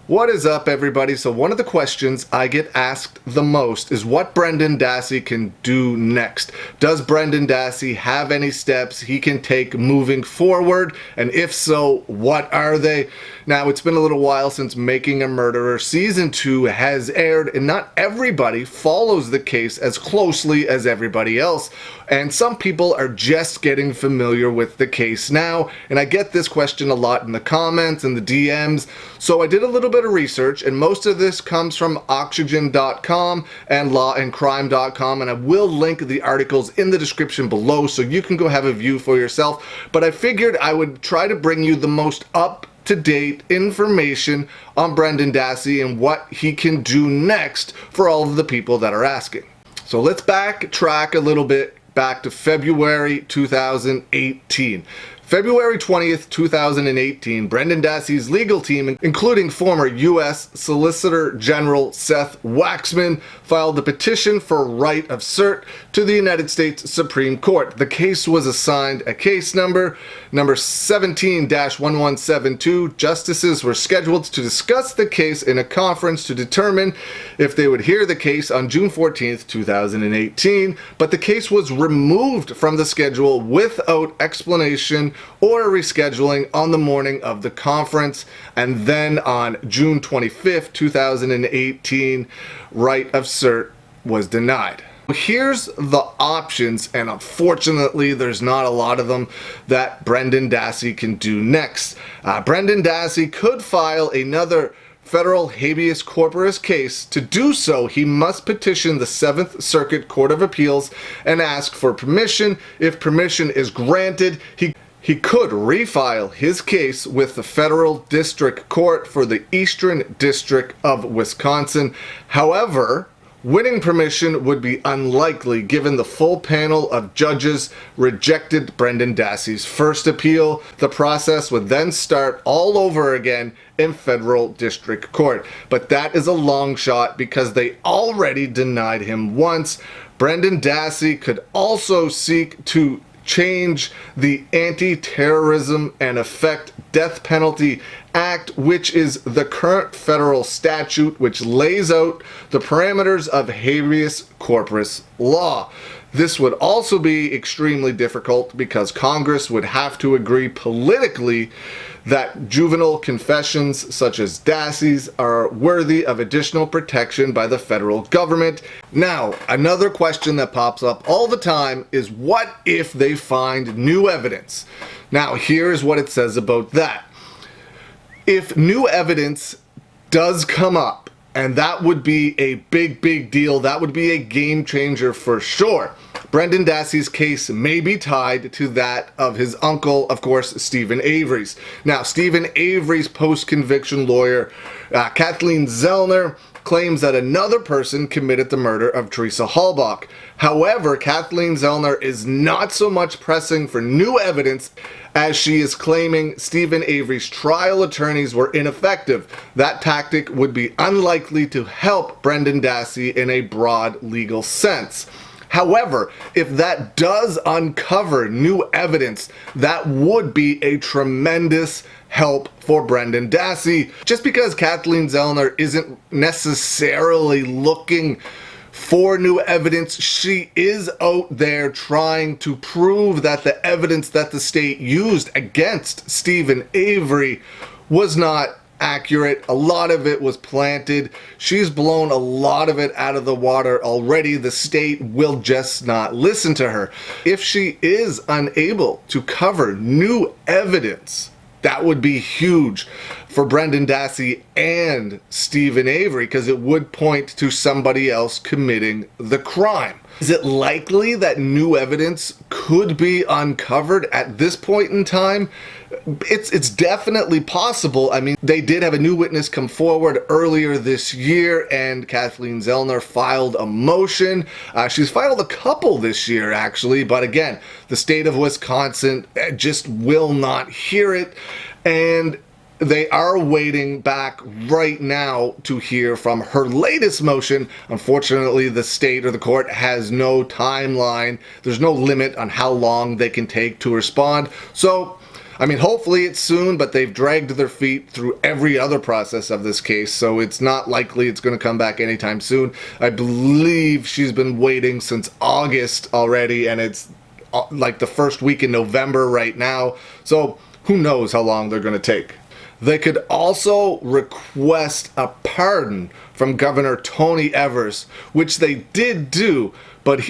What is up, everybody? So one of the questions I get asked the most is what Brendan Dassey can do next. Does Brendan Dassey have any steps he can take moving forward? And if so, what are they? Now, it's been a little while since Making a Murderer Season 2 has aired, and not everybody follows the case as closely as everybody else. And some people are just getting familiar with the case now. And I get this question a lot in the comments and the DMs. So I did a little bit of research, and most of this comes from oxygen.com and lawandcrime.com, and I will link the articles in the description below so you can go have a view for yourself. But I figured I would try to bring you the most up-to-date information on Brendan Dassey and what he can do next for all of the people that are asking. So let's backtrack a little bit back to February 2018. February 20th, 2018, Brendan Dassey's legal team, including former U.S. Solicitor General Seth Waxman, filed a petition for right of cert to the United States Supreme Court. The case was assigned a case number 17-1172. Justices were scheduled to discuss the case in a conference to determine if they would hear the case on June 14th, 2018, but the case was removed from the schedule without explanation or rescheduling on the morning of the conference. And then on June 25th, 2018, right of cert was denied. Here's the options, and unfortunately there's not a lot of them, that Brendan Dassey can do next. Brendan Dassey could file another federal habeas corpus case. To do so, he must petition the 7th Circuit Court of Appeals and ask for permission. If permission is granted, he could refile his case with the Federal District Court for the Eastern District of Wisconsin. However, winning permission would be unlikely given the full panel of judges rejected Brendan Dassey's first appeal. The process would then start all over again in Federal District Court. But that is a long shot because they already denied him once. Brendan Dassey could also seek to change the Anti-Terrorism and Effect Death Penalty Act, which is the current federal statute which lays out the parameters of habeas corpus law. This would also be extremely difficult because Congress would have to agree politically that juvenile confessions such as Dassey's are worthy of additional protection by the federal government. Now, another question that pops up all the time is what if they find new evidence? Now, here's what it says about that. If new evidence does come up, and that would be a big deal, that would be a game changer for sure. Brendan Dassey's case may be tied to that of his uncle, of course, Steven Avery's. Now, Steven Avery's post-conviction lawyer, Kathleen Zellner, claims that another person committed the murder of Teresa Halbach. However, Kathleen Zellner is not so much pressing for new evidence as she is claiming Steven Avery's trial attorneys were ineffective. That tactic would be unlikely to help Brendan Dassey in a broad legal sense. However, if that does uncover new evidence, that would be a tremendous help for Brendan Dassey. Just because Kathleen Zellner isn't necessarily looking for new evidence, she is out there trying to prove that the evidence that the state used against Steven Avery was not accurate. A lot of it was planted. She's blown a lot of it out of the water already. The state will just not listen to her. If she is unable to cover new evidence, that would be huge for Brendan Dassey and Steven Avery because it would point to somebody else committing the crime. Is it likely that new evidence could be uncovered at this point in time? It's definitely possible. I mean, they did have a new witness come forward earlier this year, and Kathleen Zellner filed a motion. She's filed a couple this year, actually, but again, the state of Wisconsin just will not hear it, and they are waiting back right now to hear from her latest motion. Unfortunately, the state or the court has no timeline. There's no limit on how long they can take to respond. So I mean, hopefully it's soon, but they've dragged their feet through every other process of this case, so it's not likely it's going to come back anytime soon. I believe she's been waiting since August already, and it's like the first week in November right now, so who knows how long they're going to take. They could also request a pardon from Governor Tony Evers, which they did do, but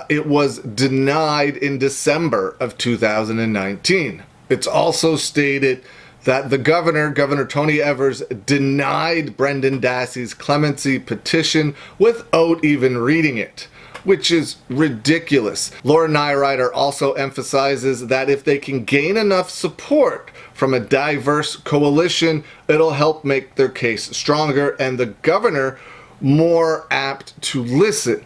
it was denied in December of 2019. It's also stated that the Governor Tony Evers, denied Brendan Dassey's clemency petition without even reading it, which is ridiculous. Laura Nyrider also emphasizes that if they can gain enough support from a diverse coalition, it'll help make their case stronger and the governor more apt to listen.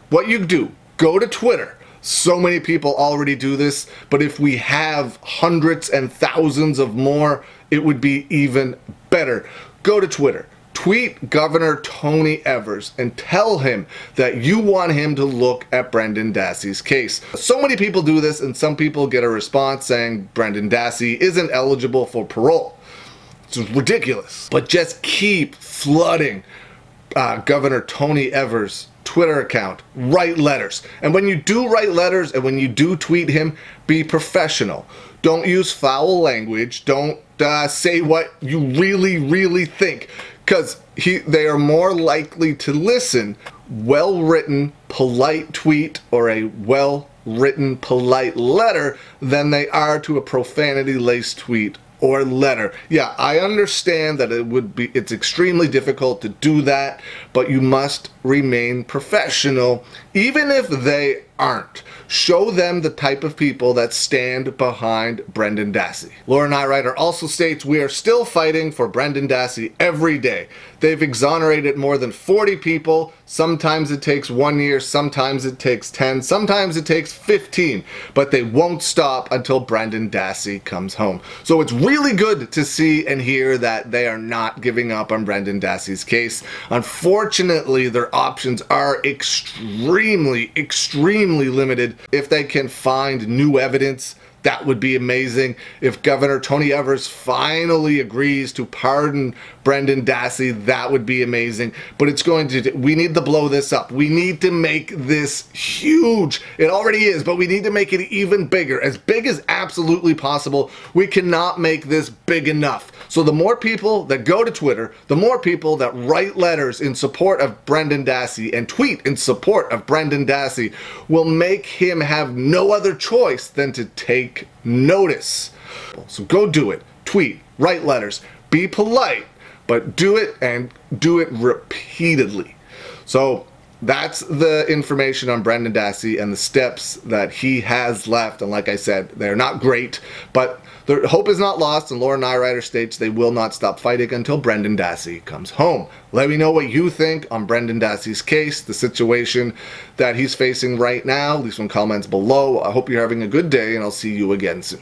What you do, go to Twitter. So many people already do this, but if we have hundreds and thousands of more, it would be even better. Go to Twitter. Tweet Governor Tony Evers and tell him that you want him to look at Brendan Dassey's case. So many people do this, and some people get a response saying Brendan Dassey isn't eligible for parole. It's ridiculous. But just keep flooding Governor Tony Evers' Twitter account. Write letters. And when you do write letters and when you do tweet him, be professional. Don't use foul language. Don't say what you really think, because they are more likely to listen. Well-written, polite tweet or a well-written, polite letter than they are to a profanity-laced tweet or letter. Yeah, I understand that it's extremely difficult to do that, but you must remain professional, even if they aren't. Show them the type of people that stand behind Brendan Dassey. Laura Nyrider also states, we are still fighting for Brendan Dassey every day. They've exonerated more than 40 people. Sometimes it takes 1 year, sometimes it takes 10, sometimes it takes 15, but they won't stop until Brendan Dassey comes home. So it's really good to see and hear that they are not giving up on Brendan Dassey's case. Unfortunately, their options are extremely limited. If they can find new evidence, that would be amazing. If Governor Tony Evers finally agrees to pardon Brendan Dassey, that would be amazing. But we need to blow this up. We need to make this huge. It already is, but we need to make it even bigger. As big as absolutely possible. We cannot make this big enough. So the more people that go to Twitter, the more people that write letters in support of Brendan Dassey and tweet in support of Brendan Dassey will make him have no other choice than to take notice. So go do it. Tweet, write letters, be polite, but do it, and do it repeatedly. So that's the information on Brendan Dassey and the steps that he has left. And like I said, they're not great, but their hope is not lost, and Laura Nyrider states they will not stop fighting until Brendan Dassey comes home. Let me know what you think on Brendan Dassey's case, the situation that he's facing right now. Leave some comments below. I hope you're having a good day, and I'll see you again soon.